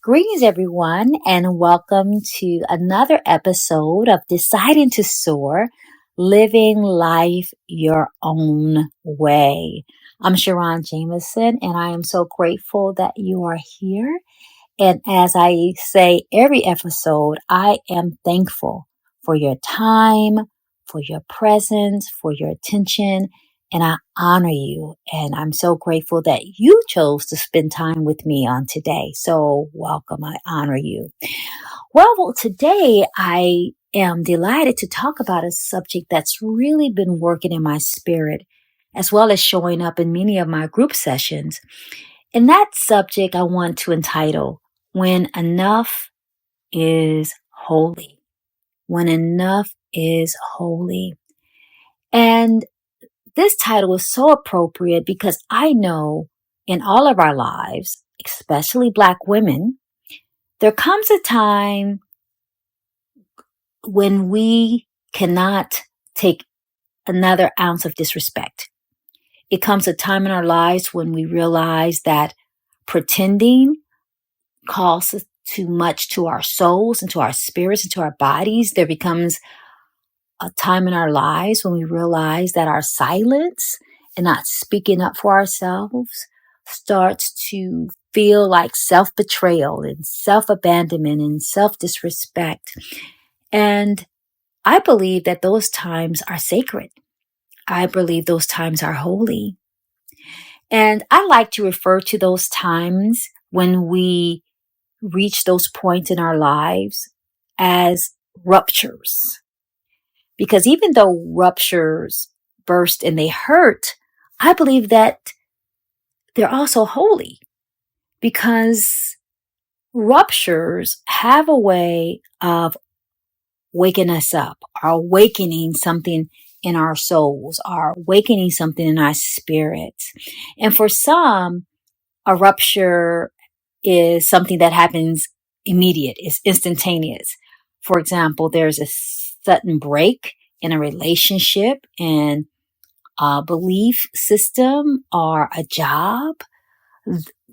Greetings, everyone, and welcome to another episode of Deciding to Soar, Living Life Your Own Way. I'm Sharon Jameson, and I am so grateful that you are here. And as I say every episode, I am thankful for your time, for your presence, for your attention, and I honor you. And I'm so grateful that you chose to spend time with me on today. So welcome. I honor you. Well, today I am delighted to talk about a subject that's really been working in my spirit, as well as showing up in many of my group sessions. And that subject I want to entitle, When Enough is Holy. When Enough is Holy. And this title is so appropriate because I know in all of our lives, especially Black women, there comes a time when we cannot take another ounce of disrespect. It comes a time in our lives when we realize that pretending costs too much to our souls and to our spirits and to our bodies. There becomes a time in our lives when we realize that our silence and not speaking up for ourselves starts to feel like self-betrayal and self-abandonment and self-disrespect. And I believe that those times are sacred. I believe those times are holy. And I like to refer to those times when we reach those points in our lives as ruptures. Because even though ruptures burst and they hurt, I believe that they're also holy because ruptures have a way of waking us up, or awakening something in our souls, or awakening something in our spirits. And for some, a rupture is something that happens immediate, it's instantaneous. For example, there's a sudden break in a relationship, in a belief system, or a job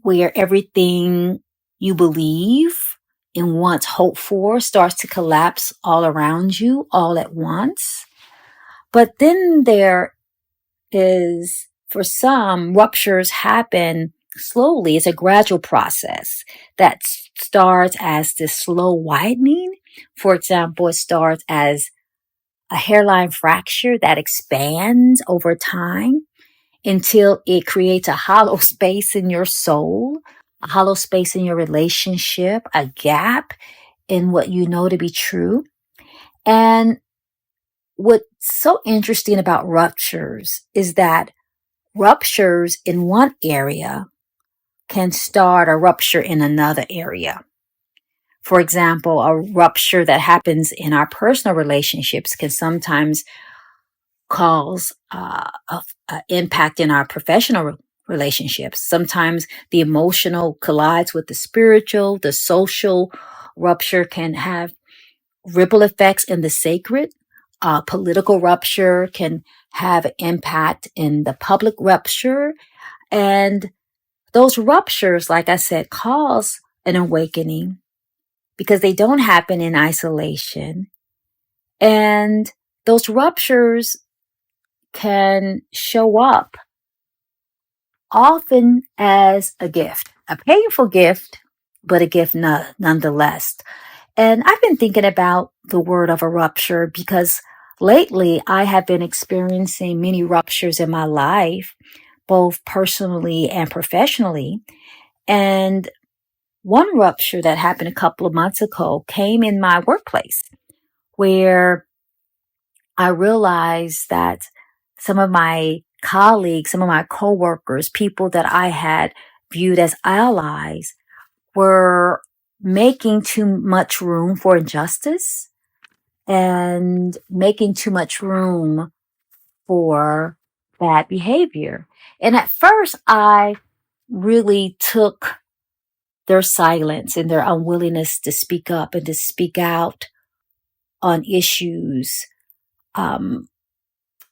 where everything you believe and once hoped for starts to collapse all around you all at once. But then there is, for some, ruptures happen slowly. It's a gradual process that starts as this slow widening. For example, it starts as a hairline fracture that expands over time until it creates a hollow space in your soul, a hollow space in your relationship, a gap in what you know to be true. And what's so interesting about ruptures is that ruptures in one area can start a rupture in another area. For example, a rupture that happens in our personal relationships can sometimes cause an impact in our professional relationships. Sometimes the emotional collides with the spiritual, the social rupture can have ripple effects in the sacred. Political rupture can have an impact in the public rupture. And those ruptures, like I said, cause an awakening because they don't happen in isolation. And those ruptures can show up often as a gift, a painful gift, but a gift nonetheless. And I've been thinking about the word of a rupture because lately I have been experiencing many ruptures in my life, both personally and professionally. And one rupture that happened a couple of months ago came in my workplace where I realized that some of my colleagues, some of my coworkers, people that I had viewed as allies were making too much room for injustice and making too much room for bad behavior. And at first I really took their silence and their unwillingness to speak up and to speak out on issues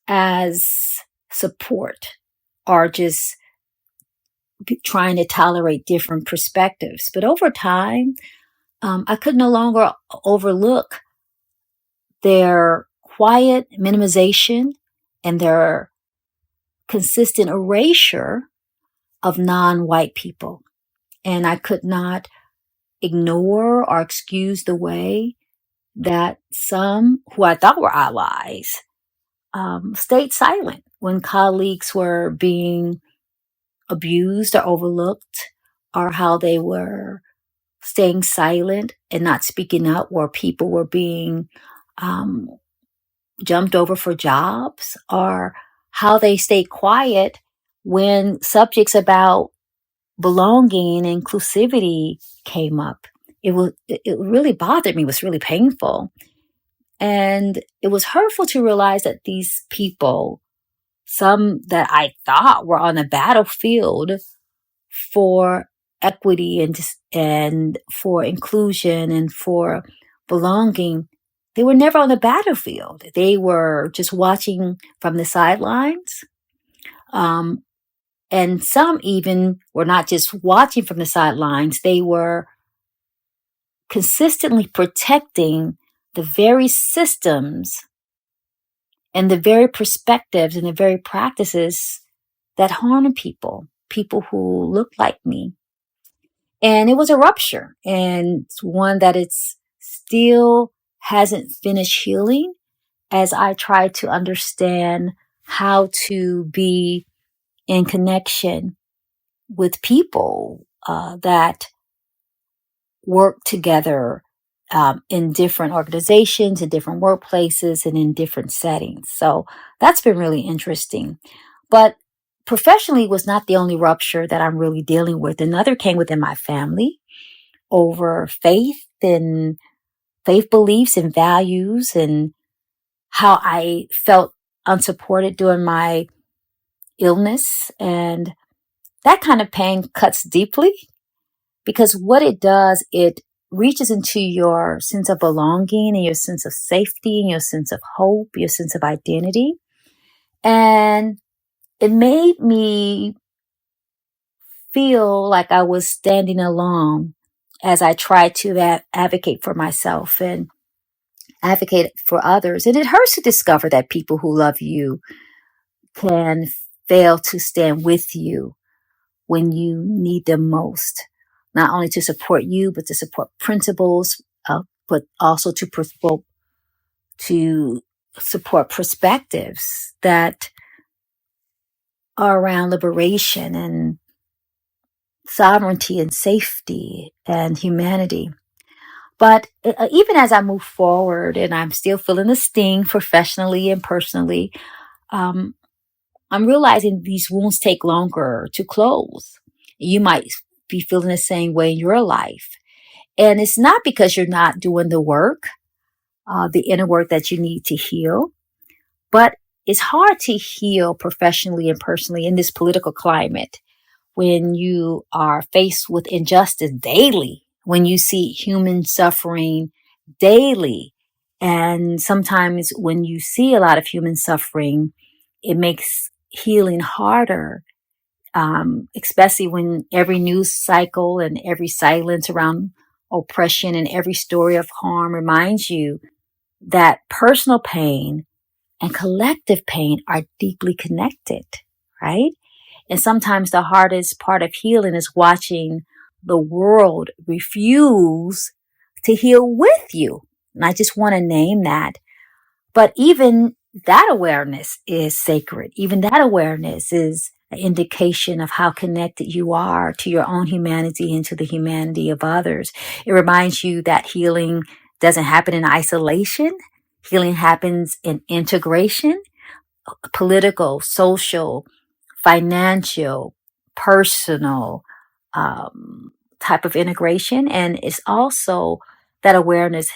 as support or just trying to tolerate different perspectives. But over time, I could no longer overlook their quiet minimization and their consistent erasure of non-white people. And I could not ignore or excuse the way that some who I thought were allies stayed silent when colleagues were being abused or overlooked, or how they were staying silent and not speaking up where people were being um, jumped over for jobs, or how they stayed quiet when subjects about belonging and inclusivity came up. It really bothered me. It was really painful. And it was hurtful to realize that these people, some that I thought were on the battlefield for equity and for inclusion and for belonging, they were never on the battlefield. They were just watching from the sidelines. And some even were not just watching from the sidelines, they were consistently protecting the very systems and the very perspectives and the very practices that harm people who look like me. And it was a rupture, and it's one that it's still hasn't finished healing as I try to understand how to be in connection with people that work together in different organizations, in different workplaces, and in different settings. So that's been really interesting. But professionally was not the only rupture that I'm really dealing with. Another came within my family over faith and faith beliefs and values, and how I felt unsupported during my illness. And that kind of pain cuts deeply, because what it does, it reaches into your sense of belonging and your sense of safety and your sense of hope, your sense of identity. And it made me feel like I was standing alone as I tried to advocate for myself and advocate for others. And it hurts to discover that people who love you can fail to stand with you when you need them most, not only to support you, but to support principles, but also to support perspectives that are around liberation and sovereignty and safety and humanity. But even as I move forward and I'm still feeling the sting professionally and personally, um, I'm realizing these wounds take longer to close. You might be feeling the same way in your life. And it's not because you're not doing the work, the inner work that you need to heal, but it's hard to heal professionally and personally in this political climate when you are faced with injustice daily, when you see human suffering daily. And sometimes when you see a lot of human suffering, it makes healing harder, especially when every news cycle and every silence around oppression and every story of harm reminds you that personal pain and collective pain are deeply connected, right? And sometimes the hardest part of healing is watching the world refuse to heal with you. And I just want to name that. But even that awareness is sacred. Even that awareness is an indication of how connected you are to your own humanity and to the humanity of others. It reminds you that healing doesn't happen in isolation. Healing happens in integration, political, social, financial, personal type of integration. And it's also that awareness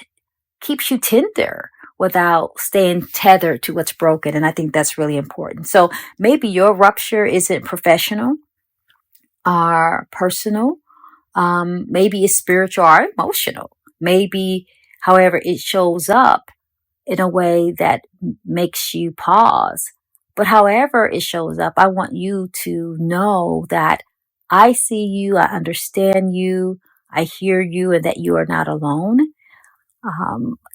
keeps you tender without staying tethered to what's broken. And I think that's really important. So maybe your rupture isn't professional or personal. Maybe it's spiritual or emotional. Maybe, however, it shows up in a way that makes you pause. But however it shows up, I want you to know that I see you, I understand you, I hear you, and that you are not alone.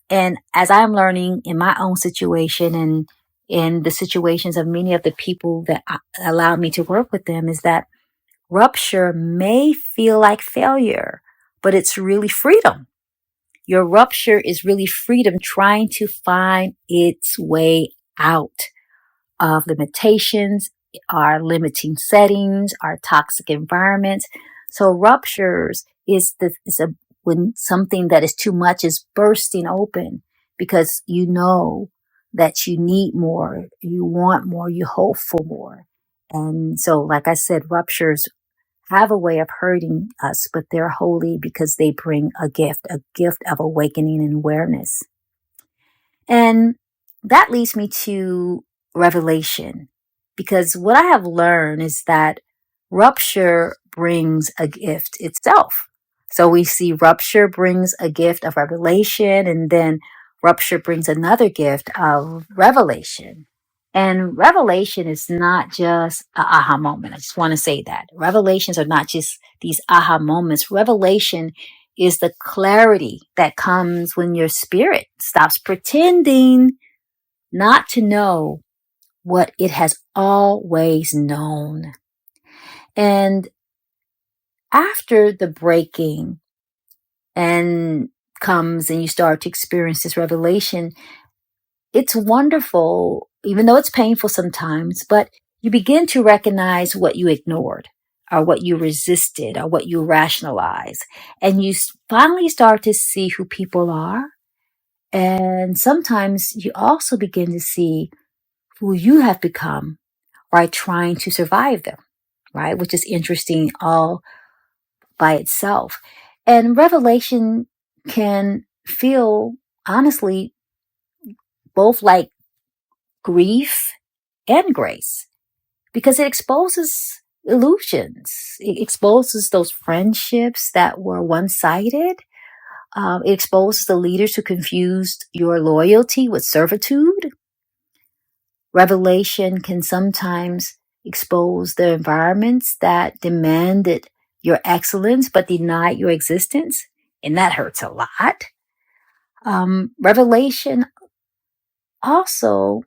And as I'm learning in my own situation and in the situations of many of the people that allow me to work with them, is that rupture may feel like failure, but it's really freedom. Your rupture is really freedom trying to find its way out of limitations, our limiting settings, our toxic environments. So ruptures is when something that is too much is bursting open because you know that you need more, you want more, you hope for more. And so, like I said, ruptures have a way of hurting us, but they're holy because they bring a gift of awakening and awareness. And that leads me to revelation, because what I have learned is that rupture brings a gift itself. So we see rupture brings a gift of revelation, and then rupture brings another gift of revelation. And revelation is not just a aha moment. I just want to say that. Revelations are not just these aha moments. Revelation is the clarity that comes when your spirit stops pretending not to know what it has always known. And after the breaking and comes and you start to experience this revelation, it's wonderful, even though it's painful sometimes, but you begin to recognize what you ignored or what you resisted or what you rationalized. And you finally start to see who people are. And sometimes you also begin to see who you have become by trying to survive them, right? Which is interesting all by itself. And revelation can feel, honestly, both like grief and grace because it exposes illusions. It exposes those friendships that were one-sided. It exposes the leaders who confused your loyalty with servitude. Revelation can sometimes expose the environments that demanded your excellence but denied your existence, and that hurts a lot. Revelation also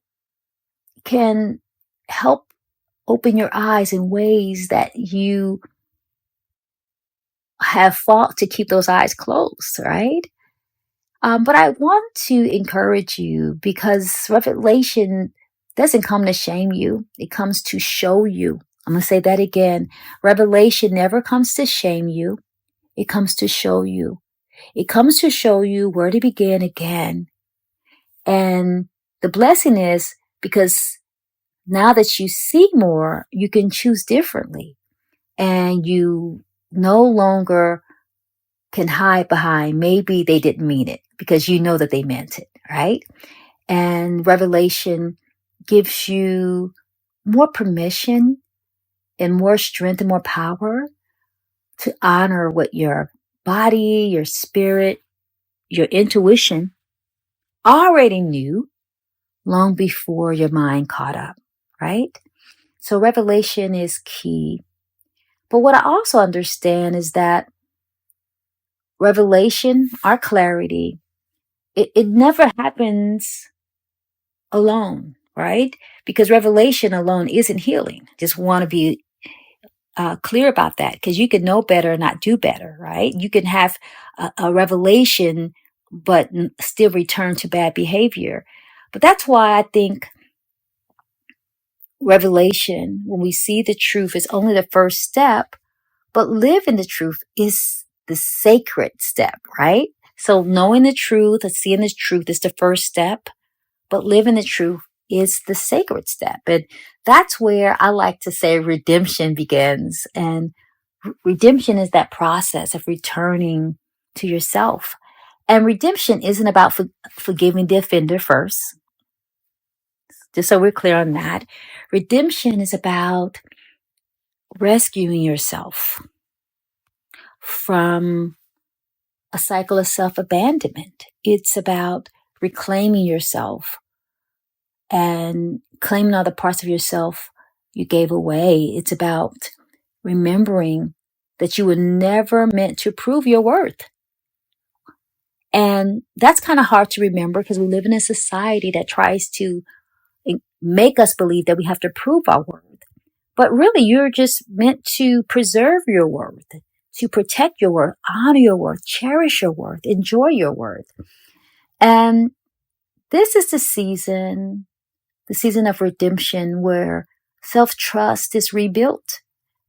can help open your eyes in ways that you have fought to keep those eyes closed, right? But I want to encourage you because revelation doesn't come to shame you. It comes to show you. I'm going to say that again. Revelation never comes to shame you. It comes to show you. It comes to show you where to begin again. And the blessing is because now that you see more, you can choose differently. And you no longer can hide behind maybe they didn't mean it because you know that they meant it, right? And revelation gives you more permission and more strength and more power to honor what your body, your spirit, your intuition already knew long before your mind caught up, right? So revelation is key. But what I also understand is that revelation, our clarity, it never happens alone, right? Because revelation alone isn't healing. Just want to be clear about that because you can know better and not do better, right? You can have a revelation but still return to bad behavior. But that's why I think revelation, when we see the truth, is only the first step, but living the truth is the sacred step, right? So knowing the truth and seeing the truth is the first step, but living the truth is the sacred step. And that's where I like to say redemption begins. And redemption is that process of returning to yourself. And redemption isn't about forgiving the offender first, just so we're clear on that. Redemption is about rescuing yourself from a cycle of self-abandonment. It's about reclaiming yourself and claiming all the parts of yourself you gave away. It's about remembering that you were never meant to prove your worth. And that's kind of hard to remember because we live in a society that tries to make us believe that we have to prove our worth. But really, you're just meant to preserve your worth, to protect your worth, honor your worth, cherish your worth, enjoy your worth. And this is the season of redemption where self-trust is rebuilt,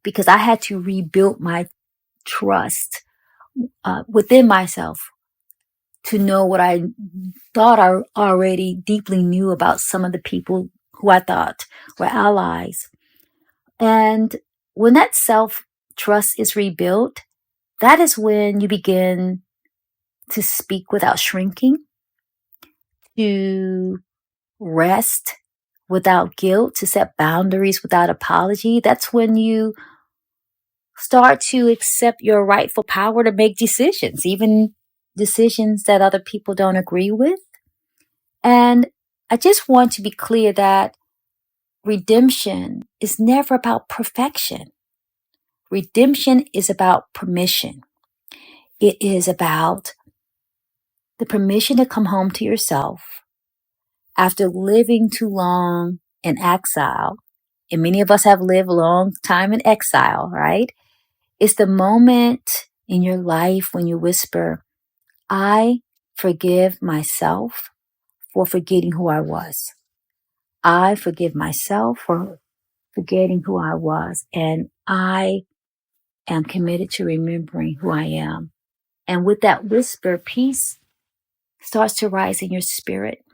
because I had to rebuild my trust within myself to know what I thought I already deeply knew about some of the people who I thought were allies. And when that self-trust is rebuilt, that is when you begin to speak without shrinking, to rest without guilt, to set boundaries without apology. That's when you start to accept your rightful power to make decisions, even decisions that other people don't agree with. And I just want to be clear that redemption is never about perfection. Redemption is about permission. It is about the permission to come home to yourself after living too long in exile. And many of us have lived a long time in exile, right? It's the moment in your life when you whisper, I forgive myself for forgetting who I was. I forgive myself for forgetting who I was. And I am committed to remembering who I am. And with that whisper, peace starts to rise in your spirit.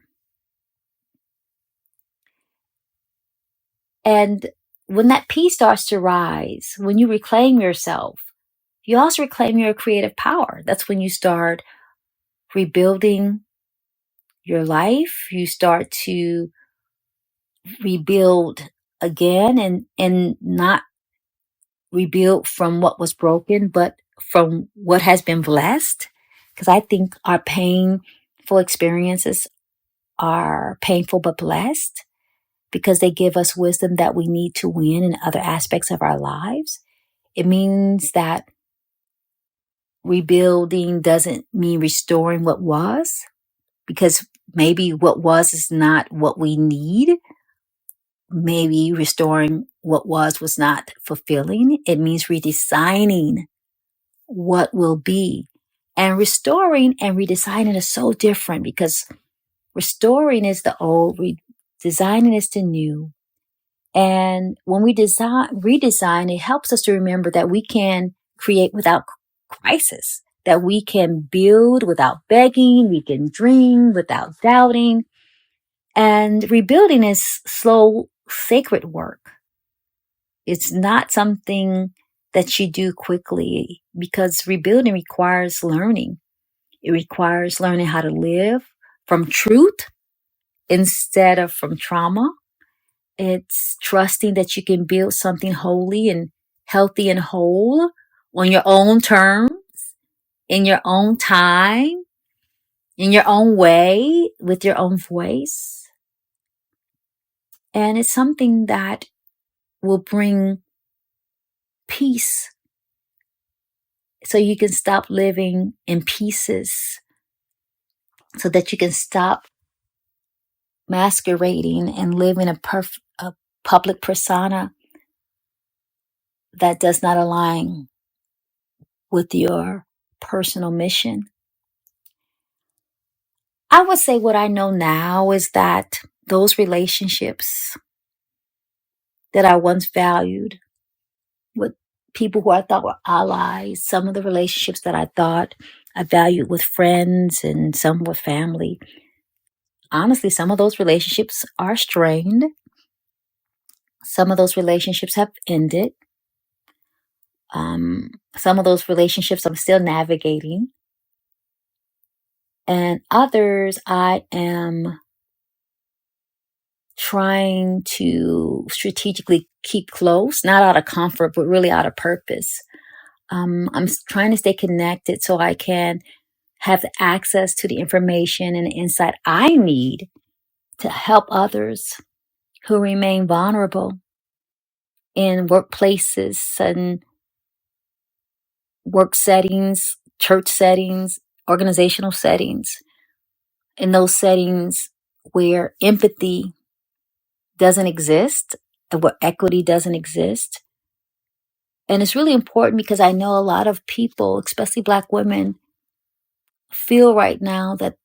And when that peace starts to rise, when you reclaim yourself, you also reclaim your creative power. That's when you start rebuilding your life. You start to rebuild again, and not rebuild from what was broken, but from what has been blessed. Because I think our painful experiences are painful but blessed, because they give us wisdom that we need to win in other aspects of our lives. It means that rebuilding doesn't mean restoring what was, because maybe what was is not what we need. Maybe restoring what was not fulfilling. It means redesigning what will be. And restoring and redesigning is so different, because restoring is the old, redesigning is the new. And when we redesign, it helps us to remember that we can create without crisis, that we can build without begging, we can dream without doubting. And rebuilding is slow, sacred work. It's not something that you do quickly, because rebuilding requires learning. It requires learning how to live from truth instead of from trauma. It's trusting that you can build something holy and healthy and whole on your own terms, in your own time, in your own way, with your own voice. And it's something that will bring peace, so you can stop living in pieces, so that you can stop masquerading and live in a public persona that does not align with your personal mission. I would say what I know now is that those relationships that I once valued with people who I thought were allies, some of the relationships that I thought I valued with friends and some with family, honestly, some of those relationships are strained. Some of those relationships have ended. Some of those relationships I'm still navigating. And others I am trying to strategically keep close, not out of comfort, but really out of purpose. I'm trying to stay connected so I can have the access to the information and the insight I need to help others who remain vulnerable in workplaces and work settings, church settings, organizational settings, in those settings where empathy doesn't exist, and where equity doesn't exist. And it's really important because I know a lot of people, especially Black women, feel right now that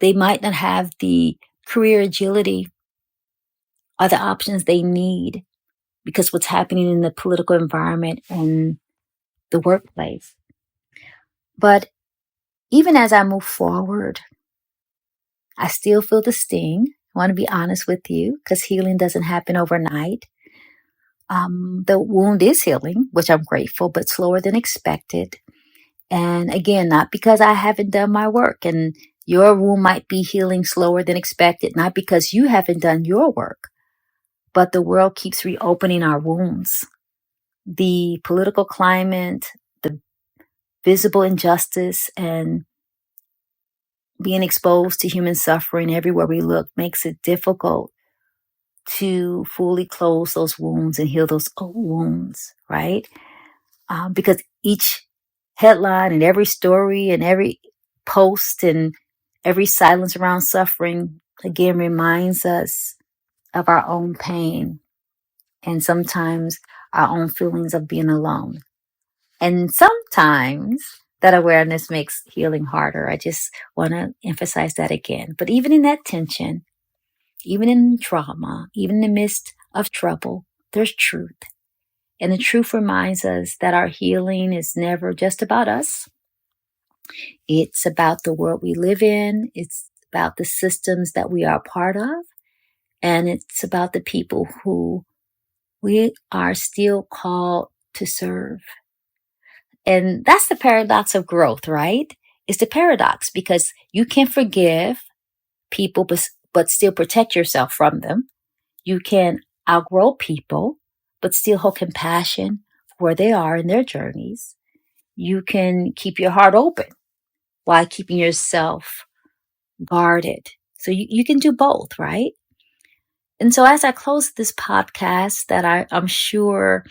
they might not have the career agility or the options they need because what's happening in the political environment and the workplace. But even as I move forward, I still feel the sting. I want to be honest with you because healing doesn't happen overnight. The wound is healing, which I'm grateful, but slower than expected. And again, not because I haven't done my work, and your wound might be healing slower than expected, not because you haven't done your work, but the world keeps reopening our wounds. The political climate, the visible injustice, and being exposed to human suffering everywhere we look makes it difficult to fully close those wounds and heal those old wounds, right? Because each headline and every story and every post and every silence around suffering, again, reminds us of our own pain and sometimes our own feelings of being alone. And sometimes that awareness makes healing harder. I just want to emphasize that again. But even in that tension, even in trauma, even in the midst of trouble, there's truth. And the truth reminds us that our healing is never just about us. It's about the world we live in. It's about the systems that we are a part of. And it's about the people who we are still called to serve. And that's the paradox of growth, right? It's the paradox because you can forgive people, but still protect yourself from them. You can outgrow people, but still hold compassion for where they are in their journeys. You can keep your heart open while keeping yourself guarded. So you can do both, right? And so as I close this podcast that I'm sure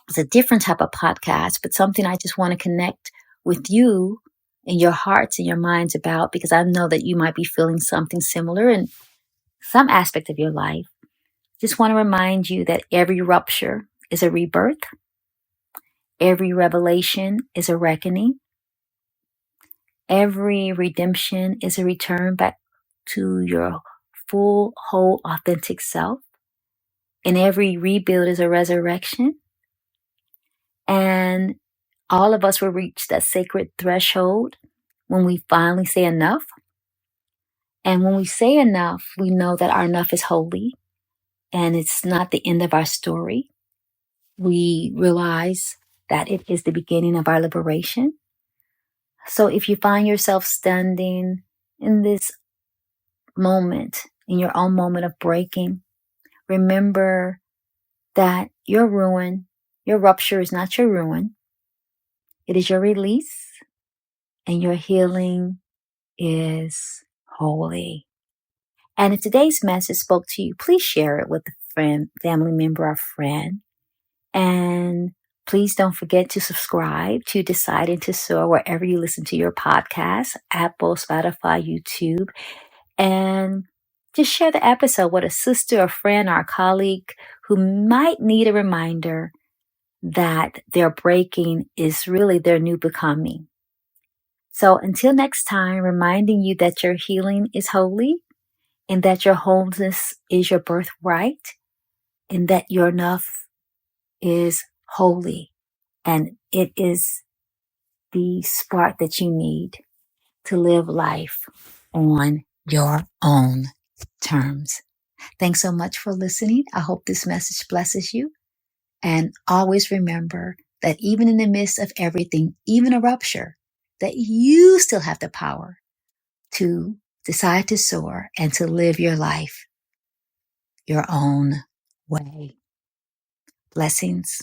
is a different type of podcast, but something I just want to connect with you and your hearts and your minds about, because I know that you might be feeling something similar in some aspect of your life. Just want to remind you that every rupture is a rebirth. Every revelation is a reckoning. Every redemption is a return back to your full, whole, authentic self. And every rebuild is a resurrection. And all of us will reach that sacred threshold when we finally say enough. And when we say enough, we know that our enough is holy and it's not the end of our story. We realize that it is the beginning of our liberation. So if you find yourself standing in this moment, in your own moment of breaking, remember that your ruin, your rupture is not your ruin. It is your release, and your healing is holy. And if today's message spoke to you, please share it with a friend, family member, or friend. And please don't forget to subscribe to Deciding to Soar wherever you listen to your podcast, Apple, Spotify, YouTube. And just share the episode with a sister, a friend, or a colleague who might need a reminder that their breaking is really their new becoming. So until next time, reminding you that your healing is holy and that your wholeness is your birthright and that your enough is holy and it is the spark that you need to live life on your own terms. Thanks so much for listening. I hope this message blesses you. And always remember that even in the midst of everything, even a rupture, that you still have the power to decide to soar and to live your life your own way. Blessings.